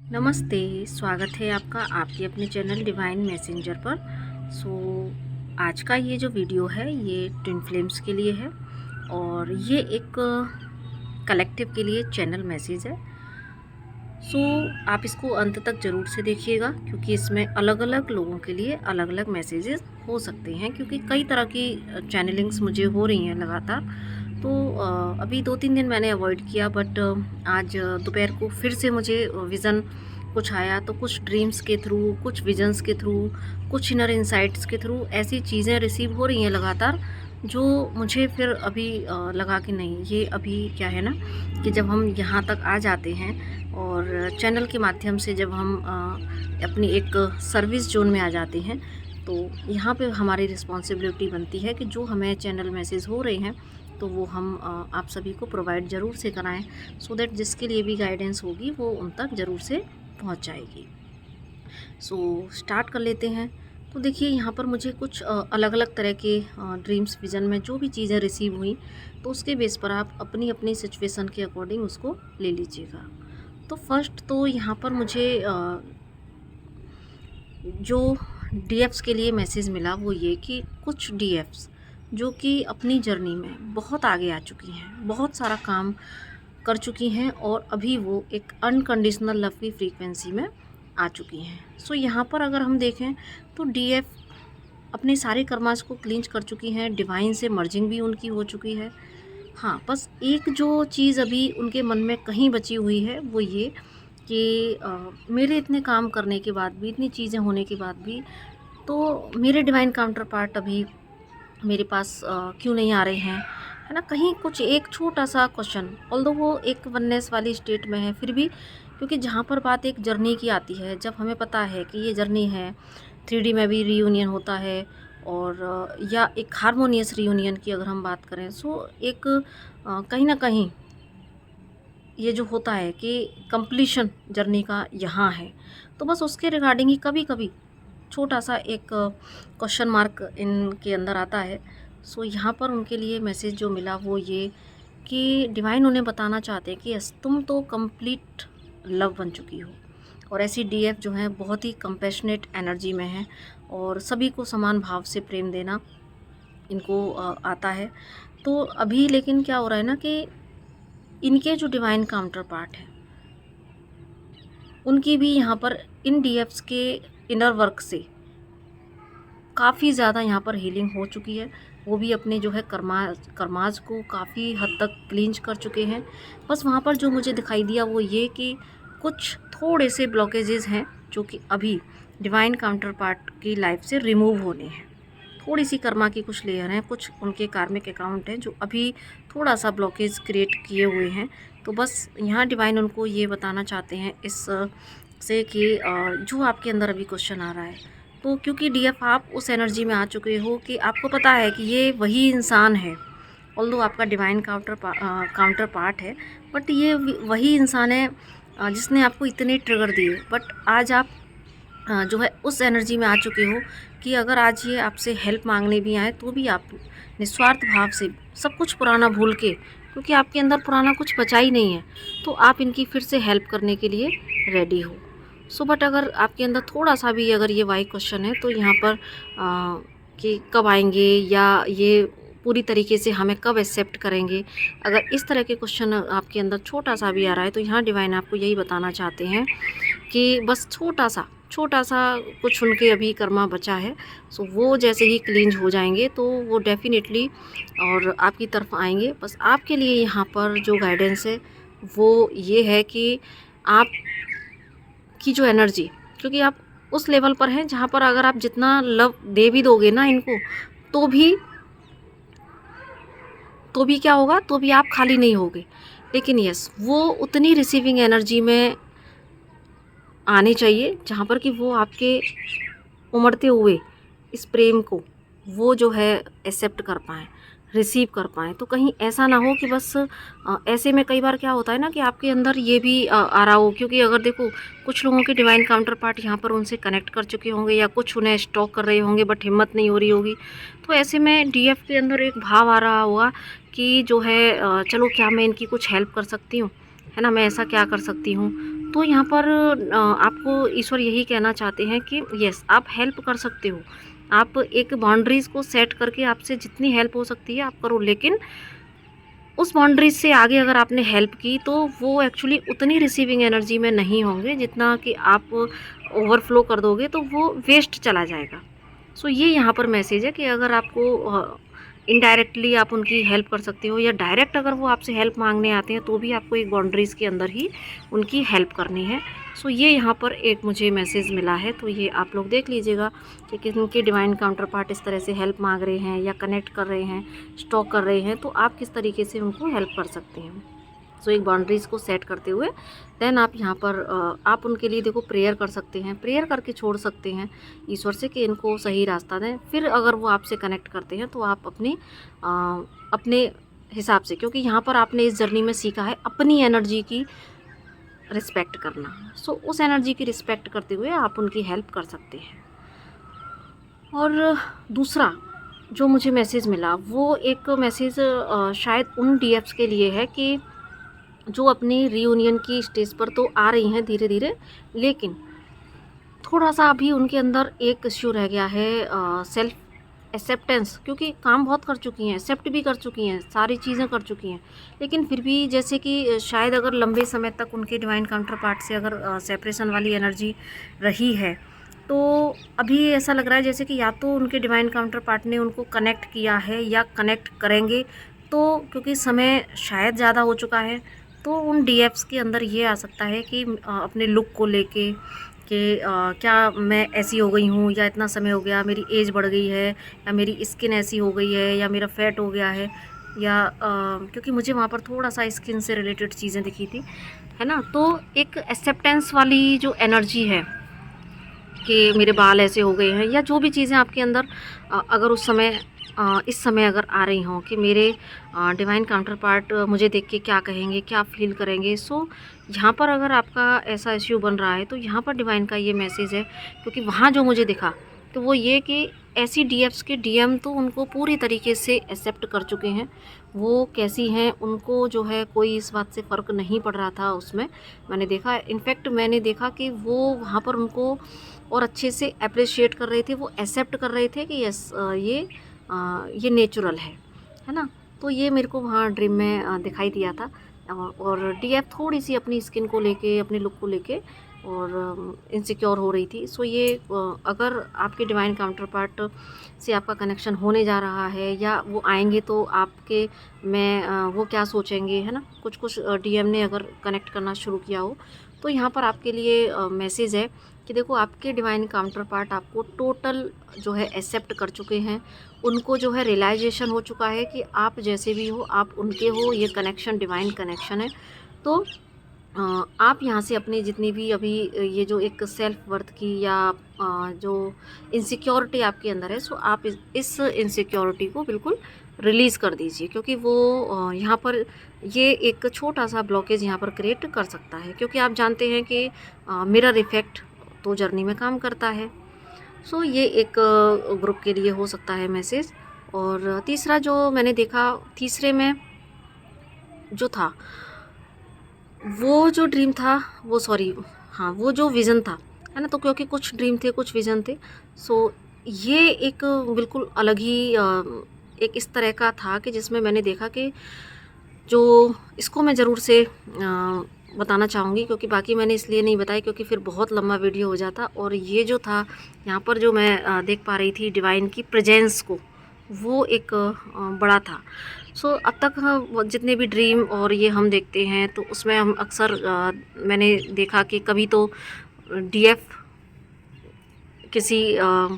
नमस्ते, स्वागत है आपका आपके अपने चैनल डिवाइन मैसेंजर पर। आज का ये जो वीडियो है ये ट्विन फ्लेम्स के लिए है और ये एक कलेक्टिव के लिए चैनल मैसेज है। आप इसको अंत तक ज़रूर से देखिएगा क्योंकि इसमें अलग अलग लोगों के लिए अलग अलग मैसेजेस हो सकते हैं, क्योंकि कई तरह की चैनलिंग्स मुझे हो रही हैं लगातार। अभी 2-3 दिन मैंने अवॉइड किया, बट आज दोपहर को फिर से मुझे विज़न कुछ आया, तो कुछ ड्रीम्स के थ्रू, कुछ विजन्स के थ्रू, कुछ इनर इंसाइट्स के थ्रू ऐसी चीज़ें रिसीव हो रही हैं लगातार, जो मुझे फिर अभी लगा कि नहीं, ये अभी क्या है ना कि जब हम यहाँ तक आ जाते हैं और चैनल के माध्यम से जब हम अपनी एक सर्विस जोन में आ जाते हैं, तो यहाँ पे हमारी रिस्पॉन्सिबिलिटी बनती है कि जो हमें चैनल मैसेज हो रहे हैं तो वो हम आप सभी को प्रोवाइड ज़रूर से कराएं, सो दैट जिसके लिए भी गाइडेंस होगी वो उन तक ज़रूर से पहुंच जाएगी। स्टार्ट कर लेते हैं। तो देखिए, यहाँ पर मुझे कुछ अलग अलग तरह के ड्रीम्स विज़न में जो भी चीज़ें रिसीव हुई, तो उसके बेस पर आप अपनी अपनी सिचुएशन के अकॉर्डिंग उसको ले लीजिएगा। तो फर्स्ट तो यहाँ पर मुझे जो डीएफ्स के लिए मैसेज मिला वो ये कि कुछ डीएफ्स जो कि अपनी जर्नी में बहुत आगे आ चुकी हैं, बहुत सारा काम कर चुकी हैं और अभी वो एक अनकंडीशनल लव की फ्रीक्वेंसी में आ चुकी हैं। यहाँ पर अगर हम देखें तो डीएफ अपने सारे कर्मास को क्लींच कर चुकी हैं, डिवाइन से मर्जिंग भी उनकी हो चुकी है। हाँ, बस एक जो चीज़ अभी उनके मन में कहीं बची हुई है वो ये कि मेरे इतने काम करने के बाद भी, इतनी चीज़ें होने के बाद भी, तो मेरे डिवाइन काउंटर पार्ट अभी मेरे पास क्यों नहीं आ रहे हैं, है ना। कहीं कुछ एक छोटा सा क्वेश्चन, ऑल्दो वो एक वननेस वाली स्टेट में है, फिर भी क्योंकि जहाँ पर बात एक जर्नी की आती है, जब हमें पता है कि ये जर्नी है, 3D में भी रीयूनियन होता है और या एक हारमोनियस रीयूनियन की अगर हम बात करें, एक कहीं ना कहीं ये जो होता है कि कंप्लीशन जर्नी का यहाँ है, तो बस उसके रिगार्डिंग ही कभी कभी छोटा सा एक क्वेश्चन मार्क इनके अंदर आता है। यहाँ पर उनके लिए मैसेज जो मिला वो ये कि डिवाइन उन्हें बताना चाहते हैं कि यस, तुम तो कंप्लीट लव बन चुकी हो, और ऐसी डीएफ जो है बहुत ही कंपैशनेट एनर्जी में है और सभी को समान भाव से प्रेम देना इनको आता है। तो अभी लेकिन क्या हो रहा है ना कि इनके जो डिवाइन काउंटर पार्ट है उनकी भी यहाँ पर इन डीएफ्स के इनर वर्क से काफ़ी ज़्यादा यहाँ पर हीलिंग हो चुकी है। वो भी अपने जो है कर्माज को काफ़ी हद तक क्लींच कर चुके हैं। बस वहाँ पर जो मुझे दिखाई दिया वो ये कि कुछ थोड़े से ब्लॉकेजेस हैं जो कि अभी डिवाइन काउंटर पार्ट की लाइफ से रिमूव होने हैं। थोड़ी सी कर्मा की कुछ लेयर हैं, कुछ उनके कार्मिक अकाउंट हैं जो अभी थोड़ा सा ब्लॉकेज क्रिएट किए हुए हैं। तो बस यहाँ डिवाइन उनको ये बताना चाहते हैं इस से कि जो आपके अंदर अभी क्वेश्चन आ रहा है, तो क्योंकि डीएफ आप उस एनर्जी में आ चुके हो कि आपको पता है कि ये वही इंसान है, ऑल्दो आपका डिवाइन काउंटर पार्ट है, बट ये वही इंसान है जिसने आपको इतने ट्रिगर दिए। बट आज आप जो है उस एनर्जी में आ चुके हो कि अगर आज ये आपसे हेल्प मांगने भी आए तो भी आप निस्वार्थ भाव से सब कुछ पुराना भूल के, क्योंकि आपके अंदर पुराना कुछ बचा ही नहीं है, तो आप इनकी फिर से हेल्प करने के लिए रेडी हो। बट अगर आपके अंदर थोड़ा सा भी अगर ये वाई क्वेश्चन है, तो यहाँ पर कि कब आएंगे या ये पूरी तरीके से हमें कब एक्सेप्ट करेंगे, अगर इस तरह के क्वेश्चन आपके अंदर छोटा सा भी आ रहा है, तो यहाँ डिवाइन आपको यही बताना चाहते हैं कि बस छोटा सा कुछ उनके अभी कर्मा बचा है। वो जैसे ही क्लींज हो जाएंगे तो वो डेफिनेटली और आपकी तरफ आएंगे। बस आपके लिए यहाँ पर जो गाइडेंस है वो ये है कि आप की जो एनर्जी, क्योंकि आप उस लेवल पर हैं जहाँ पर अगर आप जितना लव दे भी दोगे ना इनको, तो भी क्या होगा, तो भी आप खाली नहीं होगे। लेकिन यस, वो उतनी रिसीविंग एनर्जी में आने चाहिए जहाँ पर कि वो आपके उमड़ते हुए इस प्रेम को वो जो है एक्सेप्ट कर पाएँ, रिसीव कर पाएँ। तो कहीं ऐसा ना हो कि बस ऐसे में कई बार क्या होता है ना कि आपके अंदर ये भी आ रहा हो, क्योंकि अगर देखो कुछ लोगों के डिवाइन काउंटर पार्ट यहाँ पर उनसे कनेक्ट कर चुके होंगे या कुछ उन्हें स्टॉक कर रहे होंगे, बट हिम्मत नहीं हो रही होगी। तो ऐसे में डीएफ के अंदर एक भाव आ रहा होगा कि जो है चलो क्या मैं इनकी कुछ हेल्प कर सकती हूँ, है ना, मैं ऐसा क्या कर सकती हूँ। तो यहाँ पर आपको ईश्वर यही कहना चाहते हैं कि यस, आप हेल्प कर सकते हो। आप एक बाउंड्रीज़ को सेट करके आपसे जितनी हेल्प हो सकती है आप करो, लेकिन उस बाउंड्रीज से आगे अगर आपने हेल्प की तो वो एक्चुअली उतनी रिसीविंग एनर्जी में नहीं होंगे जितना कि आप ओवरफ्लो कर दोगे, तो वो वेस्ट चला जाएगा। सो ये यहाँ पर मैसेज है कि अगर आपको इनडायरेक्टली आप उनकी हेल्प कर सकते हो, या डायरेक्ट अगर वो आपसे हेल्प मांगने आते हैं तो भी आपको एक बाउंड्रीज़ के अंदर ही उनकी हेल्प करनी है। सो ये यहाँ पर एक मुझे मैसेज मिला है, तो ये आप लोग देख लीजिएगा कि किनके डिवाइन काउंटर पार्ट इस तरह से हेल्प मांग रहे हैं या कनेक्ट कर रहे हैं, स्टॉक कर रहे हैं, तो आप किस तरीके से उनको हेल्प कर सकते हैं। सो एक बाउंड्रीज़ को सेट करते हुए देन आप यहाँ पर आप उनके लिए देखो प्रेयर कर सकते हैं, प्रेयर करके छोड़ सकते हैं ईश्वर से कि इनको सही रास्ता दें। फिर अगर वो आपसे कनेक्ट करते हैं तो आप अपने हिसाब से, क्योंकि यहाँ पर आपने इस जर्नी में सीखा है अपनी एनर्जी की रिस्पेक्ट करना। सो उस एनर्जी की रिस्पेक्ट करते हुए आप उनकी हेल्प कर सकते हैं। और दूसरा जो मुझे मैसेज मिला वो एक मैसेज शायद उन डीएफ्स के लिए है कि जो अपनी रीयूनियन की स्टेज पर तो आ रही हैं धीरे धीरे, लेकिन थोड़ा सा अभी उनके अंदर एक इश्यू रह गया है, सेल्फ एक्सेप्टेंस, क्योंकि काम बहुत कर चुकी हैं, एक्सेप्ट भी कर चुकी हैं, सारी चीज़ें कर चुकी हैं, लेकिन फिर भी जैसे कि शायद अगर लंबे समय तक उनके डिवाइन काउंटर पार्ट से अगर सेपरेशन वाली एनर्जी रही है, तो अभी ऐसा लग रहा है जैसे कि या तो उनके डिवाइन काउंटर पार्ट ने उनको कनेक्ट किया है या कनेक्ट करेंगे, तो क्योंकि समय शायद ज़्यादा हो चुका है, तो उन डीएफ्स के अंदर ये आ सकता है कि अपने लुक को लेके कि क्या मैं ऐसी हो गई हूँ, या इतना समय हो गया, मेरी एज बढ़ गई है, या मेरी स्किन ऐसी हो गई है, या मेरा फैट हो गया है, या क्योंकि मुझे वहाँ पर थोड़ा सा स्किन से रिलेटेड चीज़ें दिखी थी, है ना। तो एक एक्सेप्टेंस वाली जो एनर्जी है कि मेरे बाल ऐसे हो गए हैं, या जो भी चीज़ें आपके अंदर अगर उस समय इस समय अगर आ रही हों कि मेरे डिवाइन काउंटर पार्ट मुझे देख के क्या कहेंगे, क्या फील करेंगे। सो यहाँ पर अगर आपका ऐसा इश्यू बन रहा है तो यहाँ पर डिवाइन का ये मैसेज है, क्योंकि वहाँ जो मुझे दिखा तो वो ये कि ऐसी डीएफ्स के डीएम तो उनको पूरी तरीके से एक्सेप्ट कर चुके हैं, वो कैसी हैं उनको जो है कोई इस बात से फ़र्क नहीं पड़ रहा था उसमें। मैंने देखा, इनफैक्ट मैंने देखा कि वो वहाँ पर उनको और अच्छे से अप्रिशिएट कर रहे थे, वो एक्सेप्ट कर रहे थे कि यस ये नेचुरल है ना। तो ये मेरे को वहाँ ड्रीम में दिखाई दिया था। और डीएफ थोड़ी सी अपनी स्किन को लेके, अपने लुक को लेके और इनसिक्योर हो रही थी। सो ये अगर आपके डिवाइन काउंटर पार्ट से आपका कनेक्शन होने जा रहा है या वो आएंगे तो आपके में वो क्या सोचेंगे, है ना। कुछ कुछ डीएम ने अगर कनेक्ट करना शुरू किया हो तो यहाँ पर आपके लिए मैसेज है कि देखो आपके डिवाइन काउंटर पार्ट आपको टोटल जो है एक्सेप्ट कर चुके हैं, उनको जो है रियलाइजेशन हो चुका है कि आप जैसे भी हो आप उनके हो, ये कनेक्शन डिवाइन कनेक्शन है। तो आप यहाँ से अपनी जितनी भी अभी ये जो एक सेल्फ वर्थ की या जो इनसिक्योरिटी आपके अंदर है, सो आप इस इनसिक्योरिटी को बिल्कुल रिलीज़ कर दीजिए, क्योंकि वो यहाँ पर ये एक छोटा सा ब्लॉकेज यहाँ पर क्रिएट कर सकता है, क्योंकि आप जानते हैं कि मिरर इफ़ेक्ट तो जर्नी में काम करता है। सो ये एक ग्रुप के लिए हो सकता है मैसेज। और तीसरा जो मैंने देखा, तीसरे में जो था वो जो ड्रीम था वो सॉरी हाँ वो जो विज़न था, है ना। तो क्योंकि कुछ ड्रीम थे कुछ विज़न थे, सो ये एक बिल्कुल अलग ही एक इस तरह का था कि जिसमें मैंने देखा कि जो इसको मैं ज़रूर से बताना चाहूँगी, क्योंकि बाकी मैंने इसलिए नहीं बताया क्योंकि फिर बहुत लंबा वीडियो हो जाता। और ये जो था यहाँ पर जो मैं देख पा रही थी डिवाइन की प्रेजेंस को, वो एक बड़ा था। सो अब तक जितने भी ड्रीम और ये हम देखते हैं तो उसमें हम अक्सर मैंने देखा कि कभी तो डीएफ किसी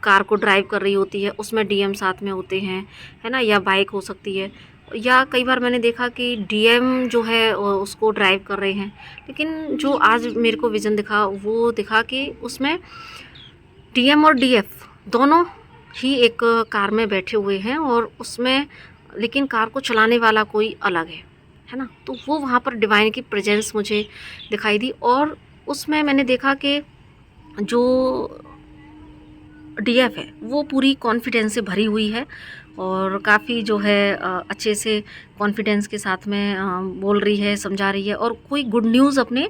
कार को ड्राइव कर रही होती है, उसमें डीएम साथ में होते हैं, है ना, या बाइक हो सकती है, या कई बार मैंने देखा कि डीएम जो है उसको ड्राइव कर रहे हैं। लेकिन जो आज मेरे को विज़न दिखा वो दिखा कि उसमें डीएम और डीएफ दोनों ही एक कार में बैठे हुए हैं, और उसमें लेकिन कार को चलाने वाला कोई अलग है ना। तो वो वहाँ पर डिवाइन की प्रेजेंस मुझे दिखाई दी। और उसमें मैंने देखा कि जो डीएफ है वो पूरी कॉन्फिडेंस से भरी हुई है और काफ़ी जो है अच्छे से कॉन्फिडेंस के साथ में बोल रही है, समझा रही है और कोई गुड न्यूज़ अपने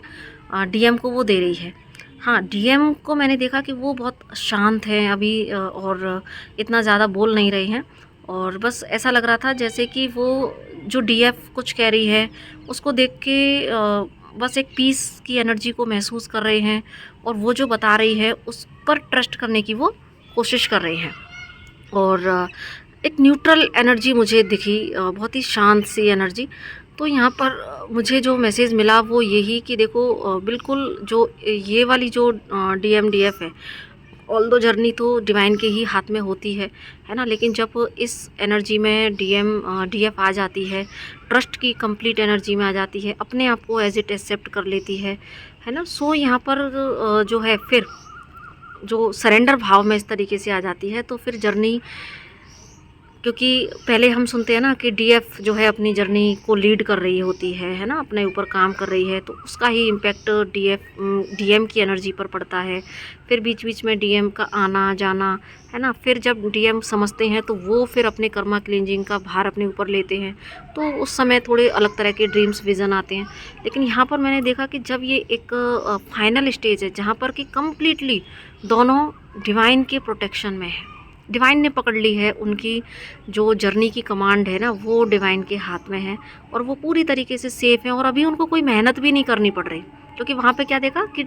डीएम को वो दे रही है। हाँ, डीएम को मैंने देखा कि वो बहुत शांत हैं अभी और इतना ज़्यादा बोल नहीं रहे हैं और बस ऐसा लग रहा था जैसे कि वो जो डीएफ कुछ कह रही है उसको देख के बस एक पीस की एनर्जी को महसूस कर रहे हैं और वो जो बता रही है उस पर ट्रस्ट करने की वो कोशिश कर रहे हैं। और एक न्यूट्रल एनर्जी मुझे दिखी, बहुत ही शांत सी एनर्जी। तो यहाँ पर मुझे जो मैसेज मिला वो यही कि देखो बिल्कुल जो ये वाली जो डीएम डीएफ है, ऑल्दो जर्नी तो डिवाइन के ही हाथ में होती है ना, लेकिन जब इस एनर्जी में डीएफ आ जाती है, ट्रस्ट की कंप्लीट एनर्जी में आ जाती है, अपने आप को एज इट एक्सेप्ट कर लेती है ना। सो यहाँ पर जो है फिर जो सरेंडर भाव में इस तरीके से आ जाती है तो फिर जर्नी, क्योंकि पहले हम सुनते हैं ना कि डीएफ जो है अपनी जर्नी को लीड कर रही होती है ना, अपने ऊपर काम कर रही है, तो उसका ही इम्पैक्ट डीएम की एनर्जी पर पड़ता है। फिर बीच बीच में डीएम का आना जाना है ना, फिर जब डीएम समझते हैं तो वो फिर अपने कर्मा क्लींजिंग का भार अपने ऊपर लेते हैं, तो उस समय थोड़े अलग तरह के ड्रीम्स विज़न आते हैं। लेकिन यहाँ पर मैंने देखा कि जब ये एक फाइनल स्टेज है जहाँ पर कि कम्प्लीटली दोनों डिवाइन के प्रोटेक्शन में है, डिवाइन ने पकड़ ली है, उनकी जो जर्नी की कमांड है ना वो डिवाइन के हाथ में है और वो पूरी तरीके से सेफ़ हैं और अभी उनको कोई मेहनत भी नहीं करनी पड़ रही। क्योंकि वहाँ पे क्या देखा कि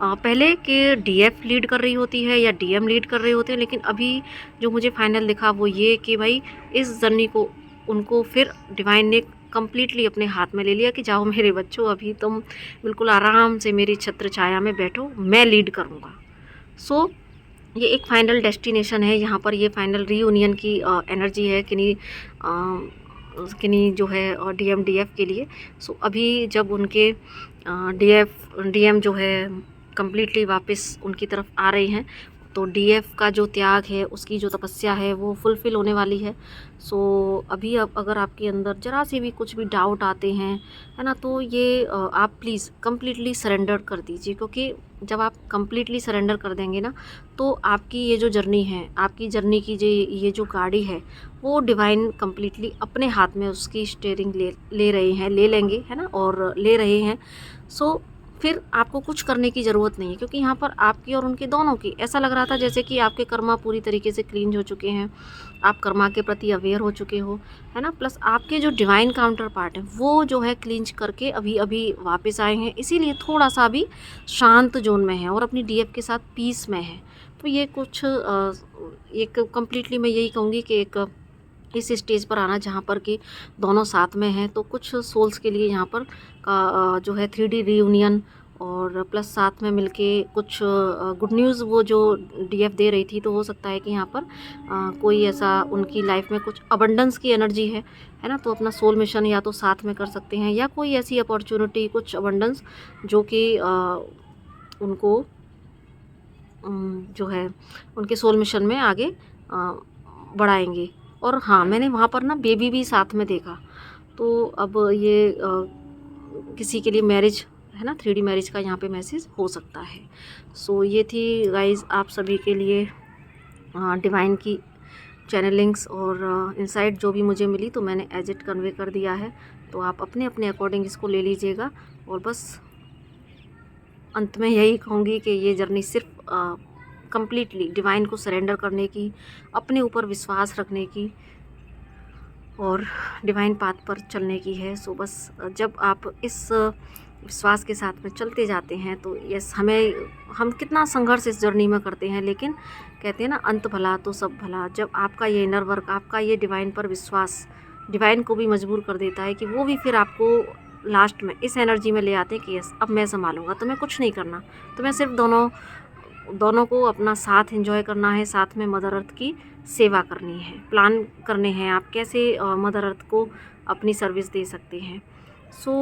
पहले के डीएफ लीड कर रही होती है या डीएम लीड कर रहे होते हैं, लेकिन अभी जो मुझे फाइनल दिखा वो ये कि भाई इस जर्नी को उनको फिर डिवाइन ने कम्प्लीटली अपने हाथ में ले लिया कि जाओ मेरे बच्चों, अभी तुम बिल्कुल आराम से मेरी छत्र छाया में बैठो, मैं लीड करूँगा। सो ये एक फाइनल डेस्टिनेशन है, यहाँ पर ये फाइनल रीयूनियन की एनर्जी है किन्हीं जो है डीएम डीएफ के लिए। सो अभी जब उनके डीएम जो है कम्प्लीटली वापस उनकी तरफ आ रहे हैं तो डीएफ का जो त्याग है, उसकी जो तपस्या है वो फुलफ़िल होने वाली है। सो अभी अब अगर आपके अंदर ज़रा से भी कुछ भी डाउट आते हैं है ना, तो ये आप प्लीज़ कम्प्लीटली सरेंडर कर दीजिए, क्योंकि जब आप कम्प्लीटली सरेंडर कर देंगे ना तो आपकी ये जो जर्नी है, आपकी जर्नी की ये जो गाड़ी है वो डिवाइन कम्प्लीटली अपने हाथ में उसकी स्टीयरिंग ले रहे हैं, ले लेंगे है ना, और ले रहे हैं। सो फिर आपको कुछ करने की ज़रूरत नहीं है, क्योंकि यहाँ पर आपकी और उनके दोनों की ऐसा लग रहा था जैसे कि आपके कर्मा पूरी तरीके से क्लीन हो चुके हैं, आप कर्मा के प्रति अवेयर हो चुके हो है ना, प्लस आपके जो डिवाइन काउंटर पार्ट है वो जो है क्लींज करके अभी अभी वापस आए हैं, इसीलिए थोड़ा सा अभी शांत जोन में है और अपनी डीएफ के साथ पीस में है। तो ये कुछ एक कम्प्लीटली मैं यही कहूँगी कि एक इस स्टेज पर आना जहाँ पर कि दोनों साथ में हैं, तो कुछ सोल्स के लिए यहाँ पर का जो है 3D रीयूनियन और प्लस साथ में मिलके कुछ गुड न्यूज़ वो जो डीएफ दे रही थी, तो हो सकता है कि यहाँ पर कोई ऐसा उनकी लाइफ में कुछ अबंडेंस की एनर्जी है ना, तो अपना सोल मिशन या तो साथ में कर सकते हैं या कोई ऐसी अपॉर्चुनिटी, कुछ अबंडेंस जो कि उनको जो है उनके सोल मिशन में आगे बढ़ाएंगे। और हाँ, मैंने वहाँ पर ना बेबी भी साथ में देखा, तो अब ये किसी के लिए मैरिज है ना, 3D मैरिज का यहाँ पे मैसेज हो सकता है। सो ये थी गाइज़ आप सभी के लिए डिवाइन की चैनलिंग्स और इंसाइट जो भी मुझे मिली, तो मैंने एज इट कन्वे कर दिया है, तो आप अपने अपने अकॉर्डिंग इसको ले लीजिएगा। और बस अंत में यही कहूँगी कि ये जर्नी सिर्फ कम्प्लीटली डिवाइन को सरेंडर करने की, अपने ऊपर विश्वास रखने की और डिवाइन पाथ पर चलने की है। सो बस जब आप इस विश्वास के साथ में चलते जाते हैं तो यस, हम कितना संघर्ष इस जर्नी में करते हैं, लेकिन कहते हैं ना अंत भला तो सब भला। जब आपका ये इनर वर्क, आपका ये डिवाइन पर विश्वास डिवाइन को भी मजबूर कर देता है कि वो भी फिर आपको लास्ट में इस एनर्जी में ले आते हैं कि यस अब मैं संभालूंगा, तुम्हें कुछ नहीं करना, तुम्हें सिर्फ दोनों को अपना साथ एंजॉय करना है, साथ में मदर अर्थ की सेवा करनी है, प्लान करने हैं आप कैसे मदर अर्थ को अपनी सर्विस दे सकते हैं। सो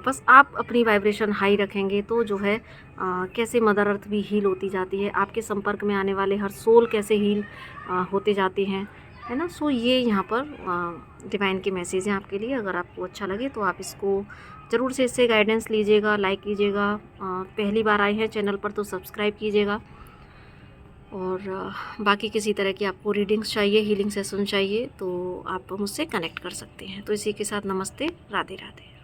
बस आप अपनी वाइब्रेशन हाई रखेंगे तो जो है कैसे मदर अर्थ भी हील होती जाती है, आपके संपर्क में आने वाले हर सोल कैसे हील होते जाते हैं, है ना। सो ये यहाँ पर डिवाइन के मैसेज हैं आपके लिए। अगर आपको अच्छा लगे तो आप इसको ज़रूर से इससे गाइडेंस लीजिएगा, लाइक कीजिएगा, पहली बार आए हैं चैनल पर तो सब्सक्राइब कीजिएगा और बाकी किसी तरह की आपको रीडिंग्स चाहिए, हीलिंग सेशन चाहिए, तो आप मुझसे कनेक्ट कर सकते हैं। तो इसी के साथ नमस्ते, राधे राधे।